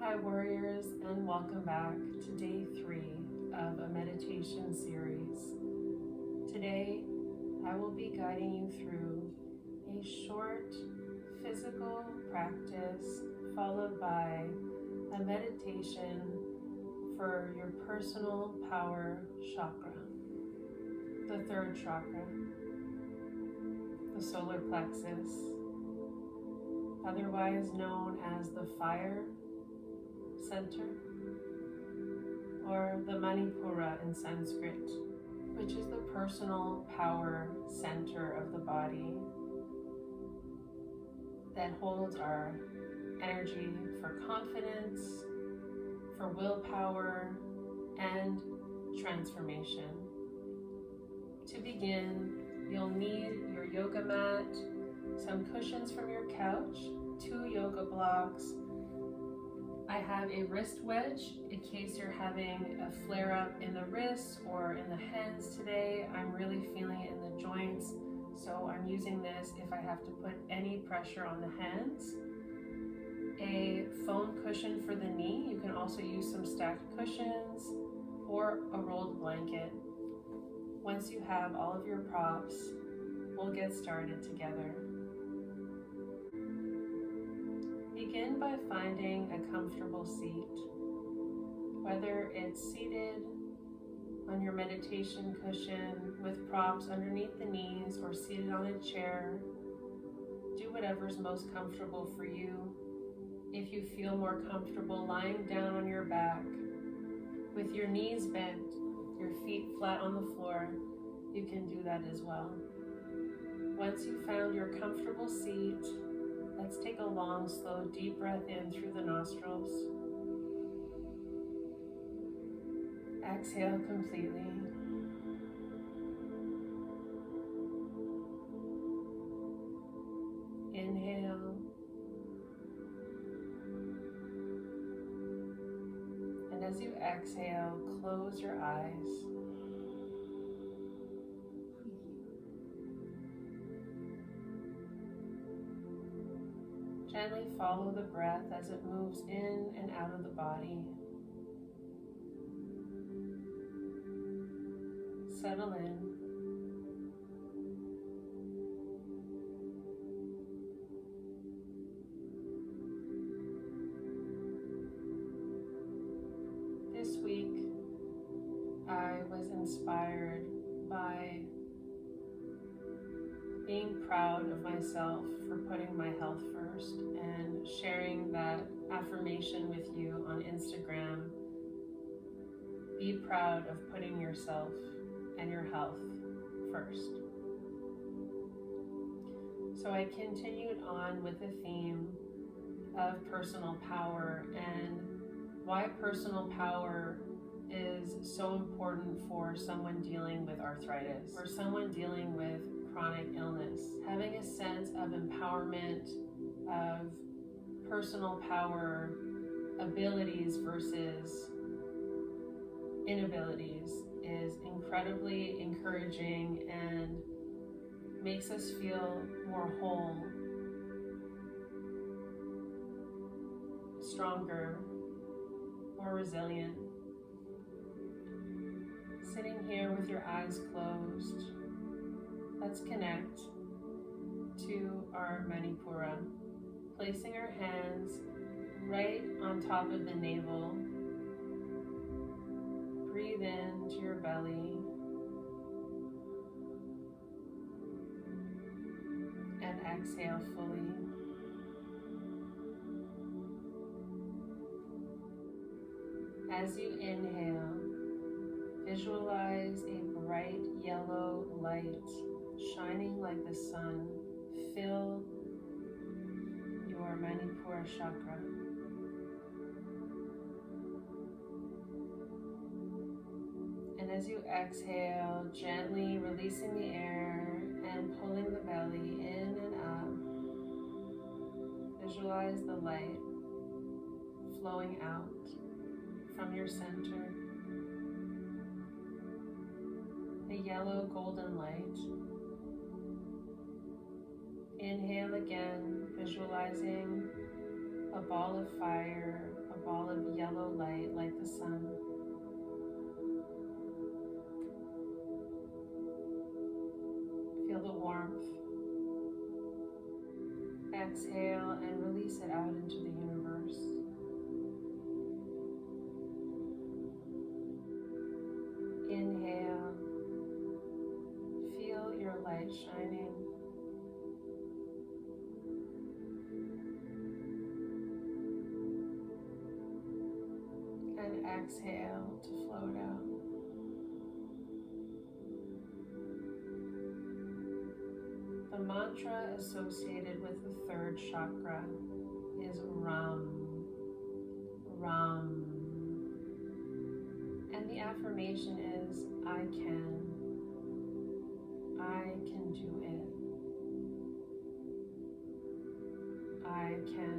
Hi warriors, and welcome back to day 3 of a meditation series. Today I will be guiding you through a short physical practice followed by a meditation for your personal power chakra, the 3rd chakra, the solar plexus, otherwise known as the fire center, or the Manipura in Sanskrit, which is the personal power center of the body that holds our energy for confidence, for willpower, and transformation. To begin, you'll need your yoga mat, some cushions from your couch, 2 yoga blocks. I have a wrist wedge in case you're having a flare-up in the wrists or in the hands today. I'm really feeling it in the joints, so I'm using this if I have to put any pressure on the hands. A foam cushion for the knee. You can also use some stacked cushions or a rolled blanket. Once you have all of your props, we'll get started together. Begin by finding a comfortable seat, whether it's seated on your meditation cushion with props underneath the knees or seated on a chair. Do whatever's most comfortable for you. If you feel more comfortable lying down on your back with your knees bent, your feet flat on the floor, you can do that as well. Once you've found your comfortable seat, let's take a long, slow, deep breath in through the nostrils. Exhale completely. Inhale. And as you exhale, close your eyes. Gently follow the breath as it moves in and out of the body. Settle in. This week, I was inspired by being proud of myself for putting my health first and sharing that affirmation with you on Instagram. Be proud of putting yourself and your health first. So I continued on with the theme of personal power and why personal power is so important for someone dealing with arthritis or someone dealing with chronic illness. Having a sense of empowerment, of personal power, abilities versus inabilities is incredibly encouraging and makes us feel more whole, stronger, more resilient. Sitting here with your eyes closed, let's connect to our Manipura, placing our hands right on top of the navel. Breathe into your belly and exhale fully. As you inhale, visualize a bright yellow light shining like the sun fill your Manipura Chakra. And as you exhale, gently releasing the air and pulling the belly in and up, visualize the light flowing out from your center. The yellow golden light. Inhale again, visualizing a ball of fire, a ball of yellow light like the sun. Feel the warmth. Exhale and release it out into the universe. Inhale. Feel your light shining. And exhale to float out. The mantra associated with the third chakra is Ram, Ram. And the affirmation is, I can do it. I can.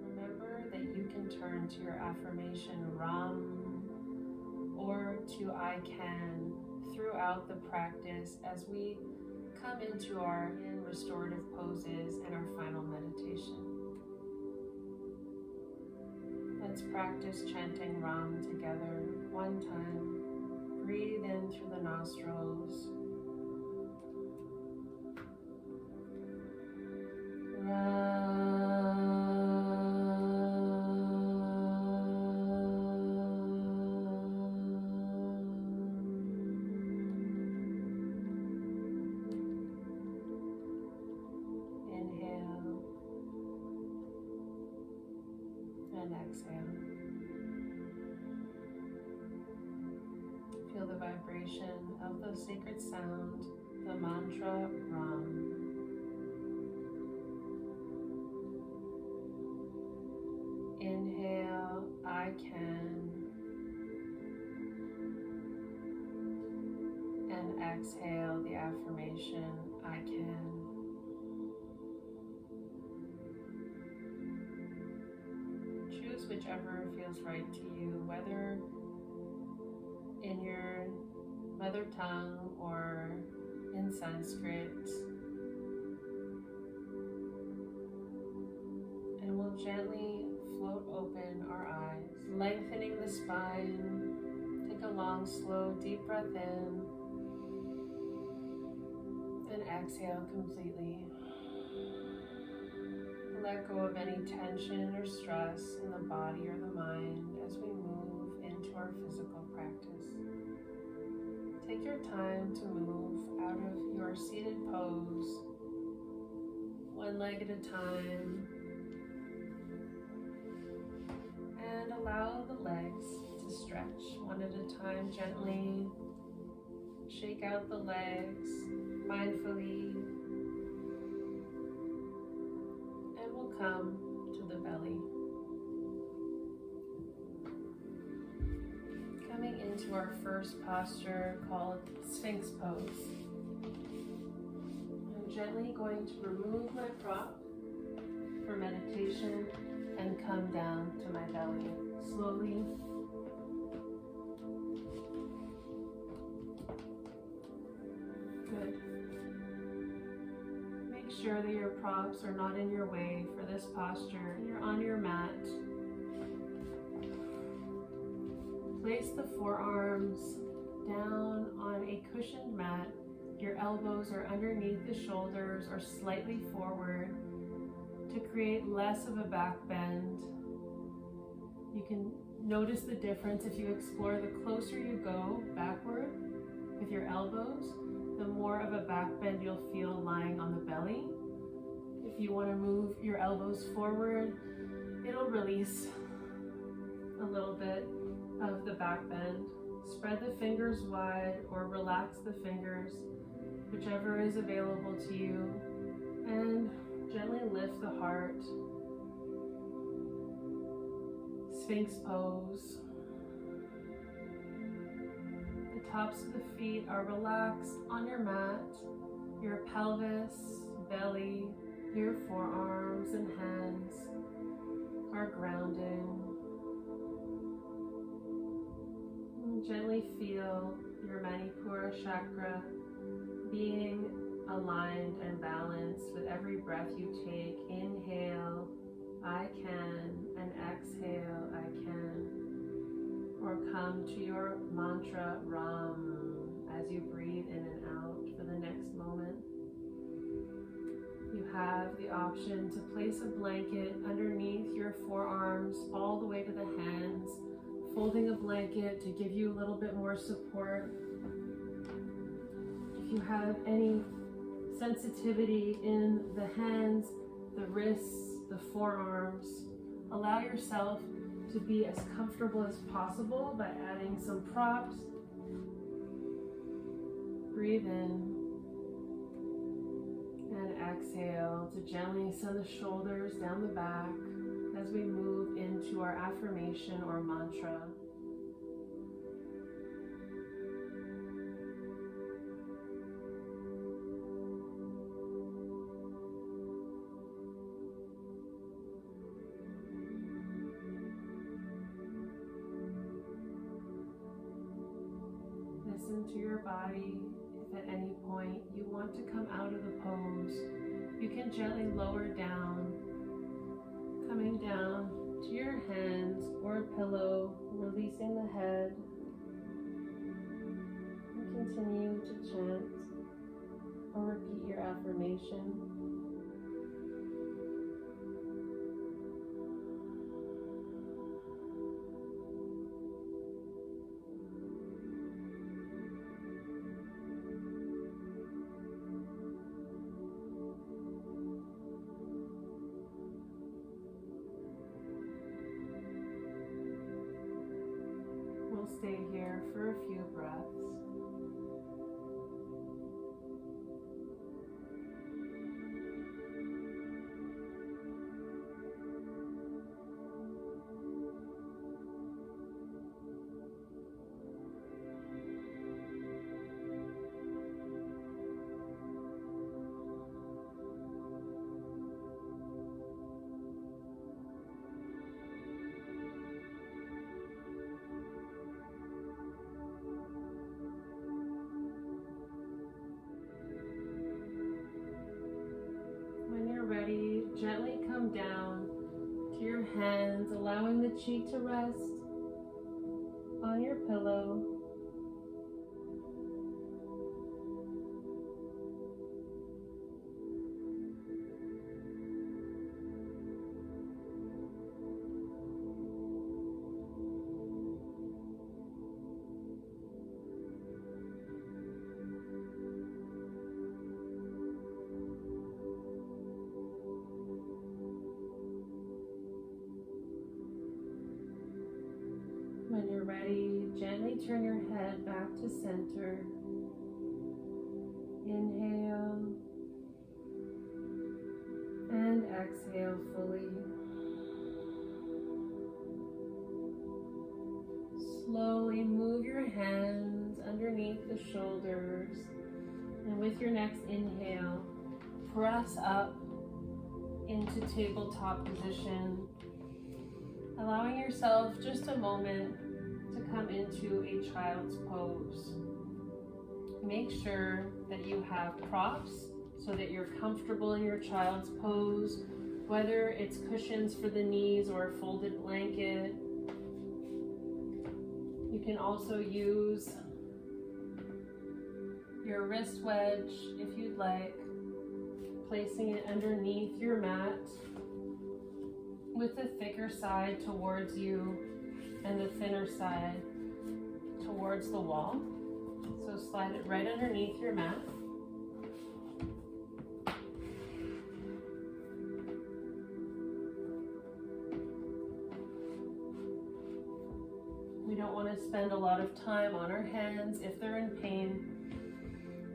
Remember that you can turn to your affirmation Ram or to I can throughout the practice as we come into our yin-restorative poses and our final meditation. Let's practice chanting Ram together one time. Breathe in through the nostrils. Inhale and exhale. Feel the vibration of the sacred sound, the mantra Ram. Inhale, I can. And exhale the affirmation, I can. Choose whichever feels right to you, whether in your mother tongue or in Sanskrit. And we'll gently float open our eyes, lengthening the spine. Take a long, slow, deep breath in and exhale completely. Let go of any tension or stress in the body or the mind as we move into our physical practice. Take your time to move out of your seated pose, one leg at a time, and allow the legs to stretch one at a time gently. Shake out the legs mindfully, and we'll come to the belly. Coming into our first posture called Sphinx pose. I'm gently going to remove my prop for meditation and come down to my belly slowly. Good. Make sure that your props are not in your way for this posture. You're on your mat. Place the forearms down on a cushioned mat. Your elbows are underneath the shoulders or slightly forward to create less of a back bend. You can notice the difference if you explore. The closer you go backward with your elbows, the more of a back bend you'll feel lying on the belly. If you want to move your elbows forward, it'll release a little bit of the back bend. Spread the fingers wide or relax the fingers, whichever is available to you, and gently lift the heart. Sphinx pose. The tops of the feet are relaxed on your mat. Your pelvis, belly, your forearms and hands are grounded. Gently feel your Manipura Chakra being aligned and balanced with every breath you take. Inhale I can, and exhale, I can. Or come to your mantra, Ram, as you breathe in and out for the next moment. You have the option to place a blanket underneath your forearms all the way to the hands, folding a blanket to give you a little bit more support. If you have any sensitivity in the hands, the wrists, the forearms, allow yourself to be as comfortable as possible by adding some props. Breathe in and exhale to gently send the shoulders down the back as we move into our affirmation or mantra. Listen to your body. If at any point you want to come out of the pose, you can gently lower down, coming down to your hands or a pillow, releasing the head, and continue to chant or repeat your affirmation. Stay here for a few breaths. Ready, gently come down to your hands, allowing the cheek to rest on your pillow. When you're ready, gently turn your head back to center. Inhale and exhale fully. Slowly move your hands underneath the shoulders, and with your next inhale, press up into tabletop position, allowing yourself just a moment to come into a child's pose. Make sure that you have props so that you're comfortable in your child's pose, whether it's cushions for the knees or a folded blanket. You can also use your wrist wedge if you'd like, placing it underneath your mat with the thicker side towards you and the thinner side towards the wall. So slide it right underneath your mat. We don't want to spend a lot of time on our hands if they're in pain.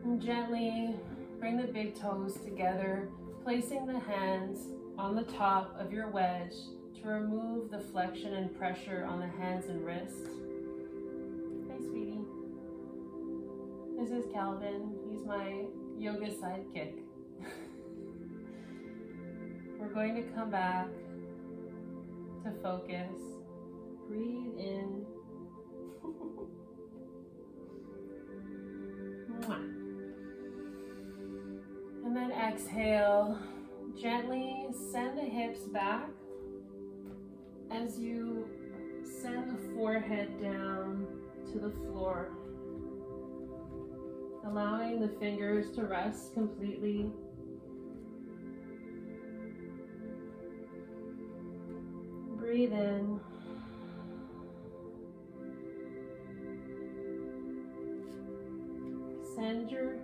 And gently bring the big toes together, placing the hands on the top of your wedge to remove the flexion and pressure on the hands and wrists. Hey, sweetie. This is Calvin. He's my yoga sidekick. We're going to come back to focus. Breathe in. And then exhale. Gently send the hips back as you send the forehead down to the floor, allowing the fingers to rest completely. Breathe in. Send your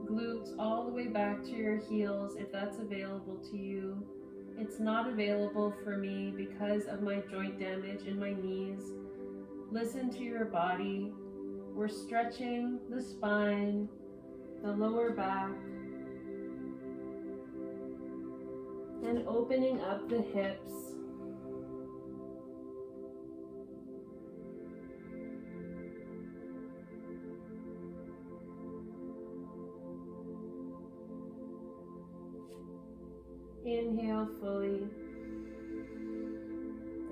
glutes all the way back to your heels if that's available to you. It's not available for me because of my joint damage in my knees. Listen to your body. We're stretching the spine, the lower back, and opening up the hips. Inhale fully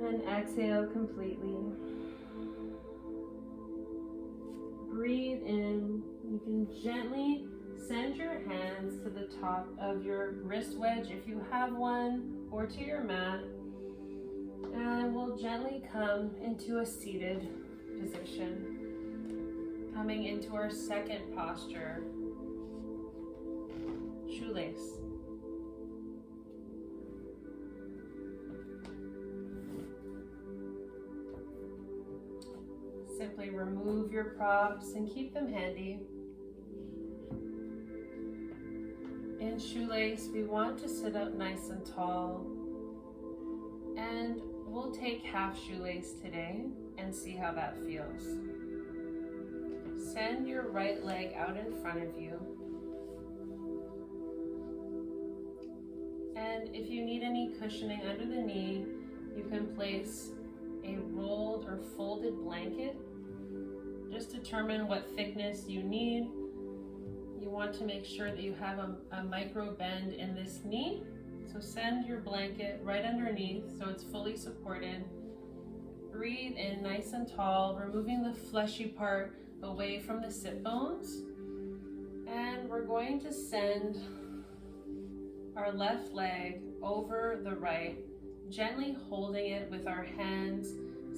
and exhale completely. Breathe in. You can gently send your hands to the top of your wrist wedge if you have one, or to your mat, and we'll gently come into a seated position, coming into our second posture, shoelace. Simply remove your props and keep them handy. In shoelace, we want to sit up nice and tall, and we'll take half shoelace today and see how that feels. Send your right leg out in front of you, and if you need any cushioning under the knee, you can place a rolled or folded blanket. Just determine what thickness you need. You want to make sure that you have a micro bend in this knee. So send your blanket right underneath so it's fully supported. Breathe in nice and tall, removing the fleshy part away from the sit bones. And we're going to send our left leg over the right, gently holding it with our hands,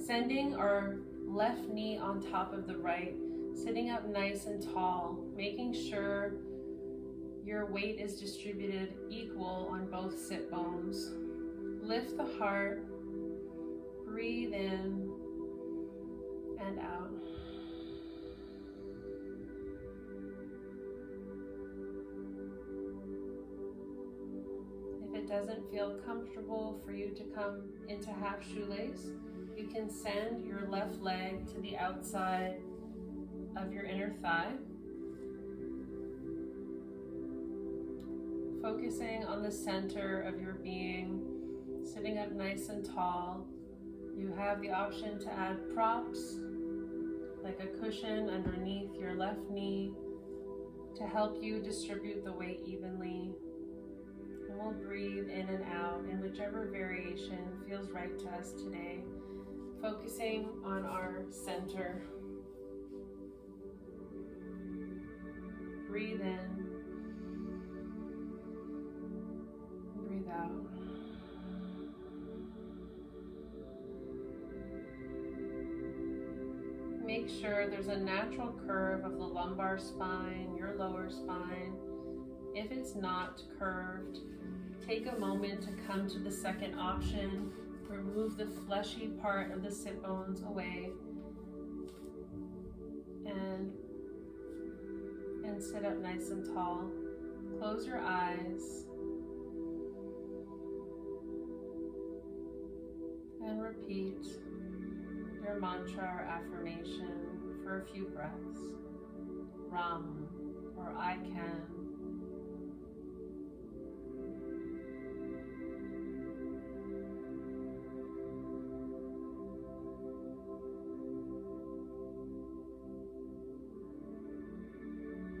sending our left knee on top of the right, sitting up nice and tall, making sure your weight is distributed equal on both sit bones. Lift the heart, breathe in and out. If it doesn't feel comfortable for you to come into half shoelace, you can send your left leg to the outside of your inner thigh, focusing on the center of your being, sitting up nice and tall. You have the option to add props, like a cushion underneath your left knee, to help you distribute the weight evenly. And we'll breathe in and out in whichever variation feels right to us today, focusing on our center. Breathe in, breathe out. Make sure there's a natural curve of the lumbar spine, your lower spine. If it's not curved, take a moment to come to the second option. Remove the fleshy part of the sit bones away and sit up nice and tall. Close your eyes and repeat your mantra or affirmation for a few breaths. Ram, or I can.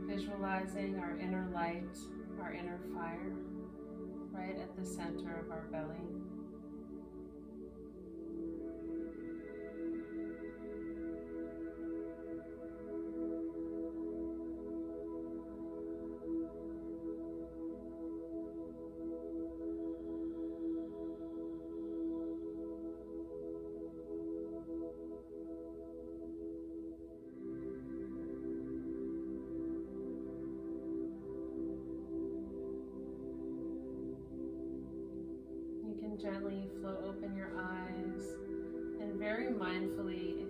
Visualizing our inner light, our inner fire, right at the center of our belly.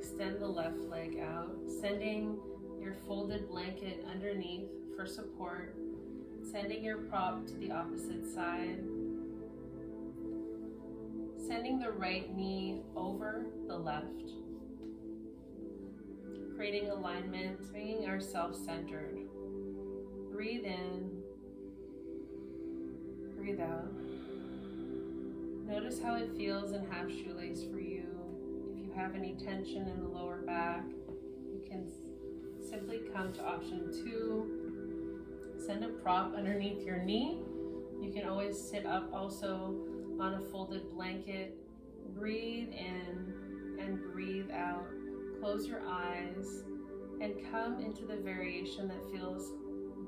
extend the left leg out, sending your folded blanket underneath for support, sending your prop to the opposite side, sending the right knee over the left, creating alignment, bringing ourselves centered. Breathe in, breathe out. Notice how it feels in half shoelace for you. If you have any tension in the lower back, you can simply come to option 2. Send a prop underneath your knee. You can always sit up also on a folded blanket. Breathe in and breathe out. Close your eyes and come into the variation that feels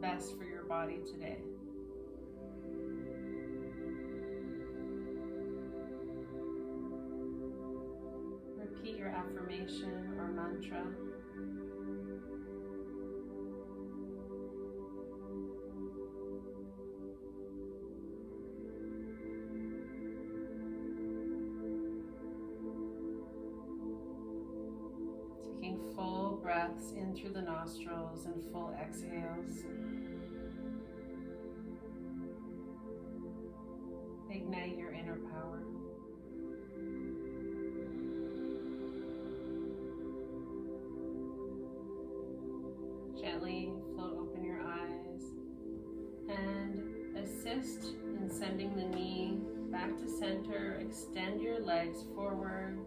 best for your body today. Repeat your affirmation or mantra. Taking full breaths in through the nostrils and full exhales. Ignite your inner power. Gently float open your eyes and assist in sending the knee back to center. Extend your legs forward.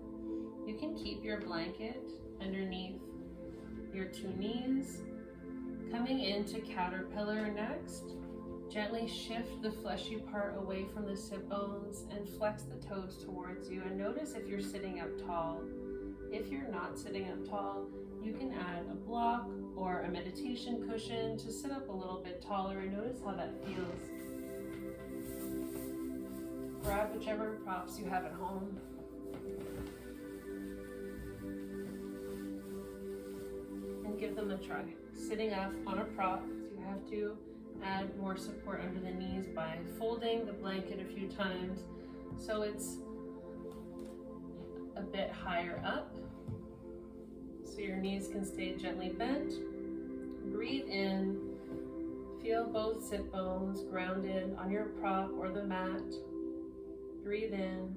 You can keep your blanket underneath your 2 knees. Coming into caterpillar next. Gently shift the fleshy part away from the sit bones and flex the toes towards you. And notice if you're sitting up tall. If you're not sitting up tall, you can add a block or a meditation cushion to sit up a little bit taller and notice how that feels. Grab whichever props you have at home. And give them a try. Sitting up on a prop, you have to add more support under the knees by folding the blanket a few times so it's a bit higher up, so your knees can stay gently bent. Breathe in, feel both sit bones grounded on your prop or the mat. Breathe in,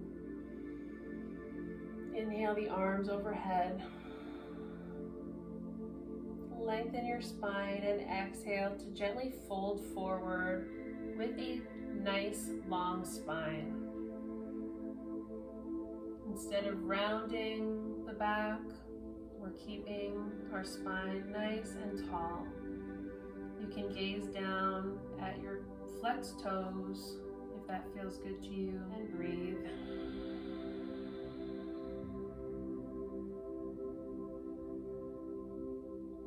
inhale the arms overhead. Lengthen your spine and exhale to gently fold forward with a nice long spine. Instead of rounding the back, we're keeping our spine nice and tall. You can gaze down at your flexed toes if that feels good to you, and breathe.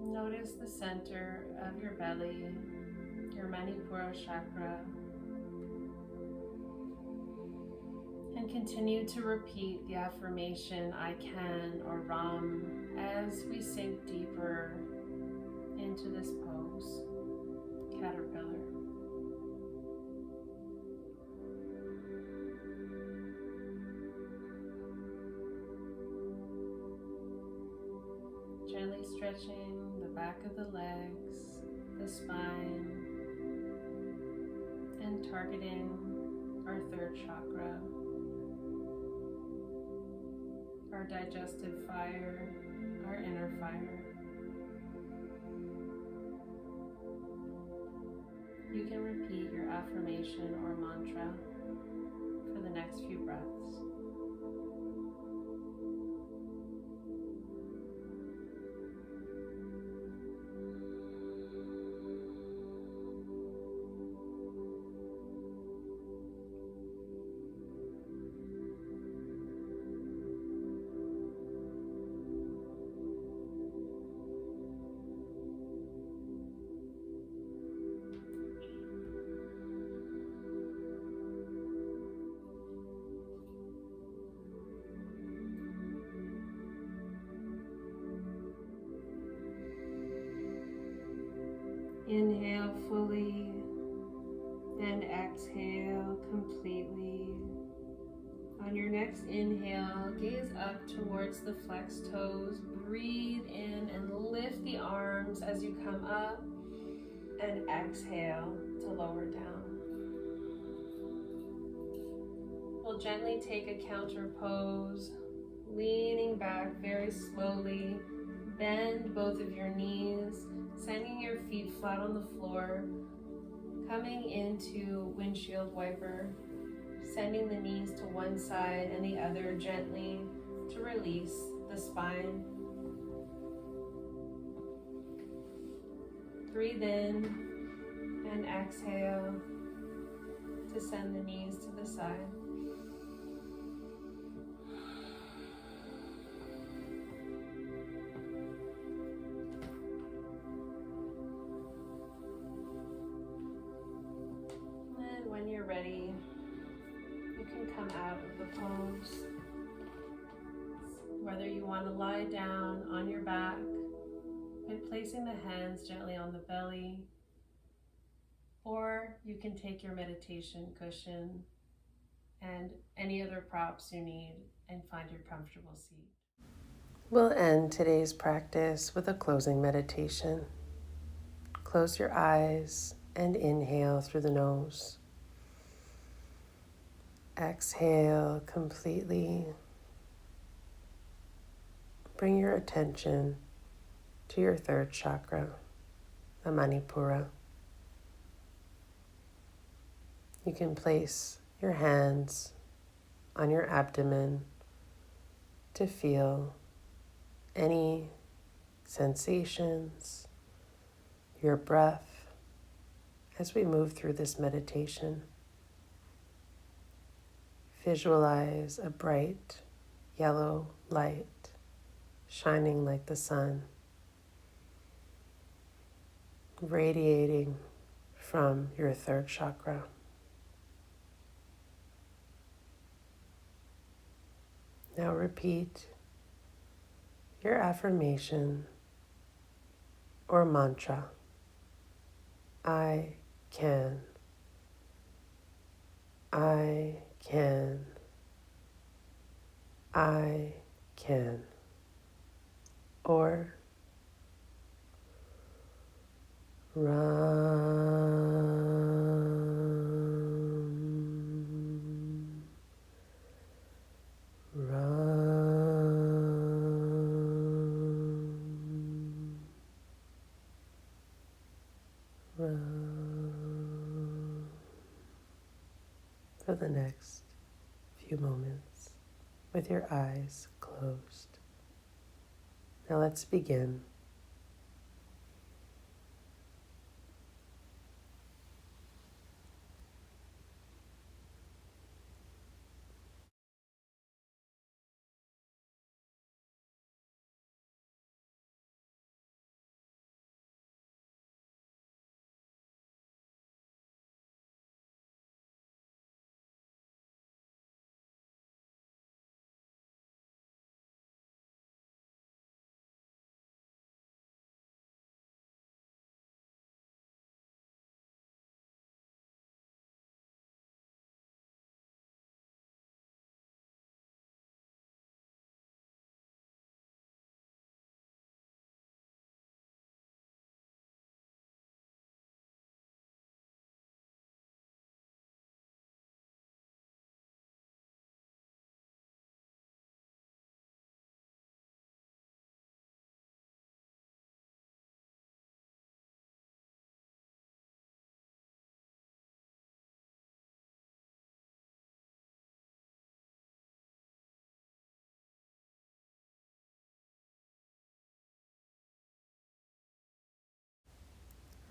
Notice the center of your belly, your Manipura Chakra, and continue to repeat the affirmation I can or Ram as we sink deeper into this pose, caterpillar. Gently stretching the back of the legs, the spine, and targeting our 3rd chakra, our digestive fire, our inner fire. You can repeat your affirmation or mantra for the next few breaths. Inhale fully and exhale completely. On your next inhale, gaze up towards the flexed toes. Breathe in and lift the arms as you come up, and exhale to lower down. We'll gently take a counter pose, leaning back very slowly. Bend both of your knees, sending your feet flat on the floor, coming into windshield wiper, sending the knees to one side and the other gently to release the spine. Breathe in and exhale to send the knees to the side. And when you're ready, you can come out of the pose. Whether you want to lie down on your back and placing the hands gently on the belly, or you can take your meditation cushion and any other props you need and find your comfortable seat. We'll end today's practice with a closing meditation. Close your eyes and inhale through the nose. Exhale completely. Bring your attention to your third chakra, the Manipura. You can place your hands on your abdomen to feel any sensations, your breath, as we move through this meditation. Visualize a bright yellow light shining like the sun, radiating from your third chakra. Now repeat your affirmation or mantra. I can. I can. I can. Or Ram. Ram. Ram. For the next few moments with your eyes closed. Now let's begin.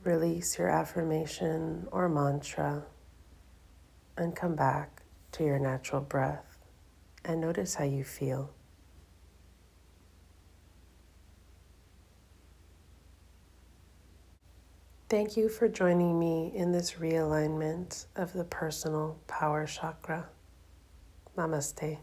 Release your affirmation or mantra and come back to your natural breath and notice how you feel. Thank you for joining me in this realignment of the personal power chakra. Namaste.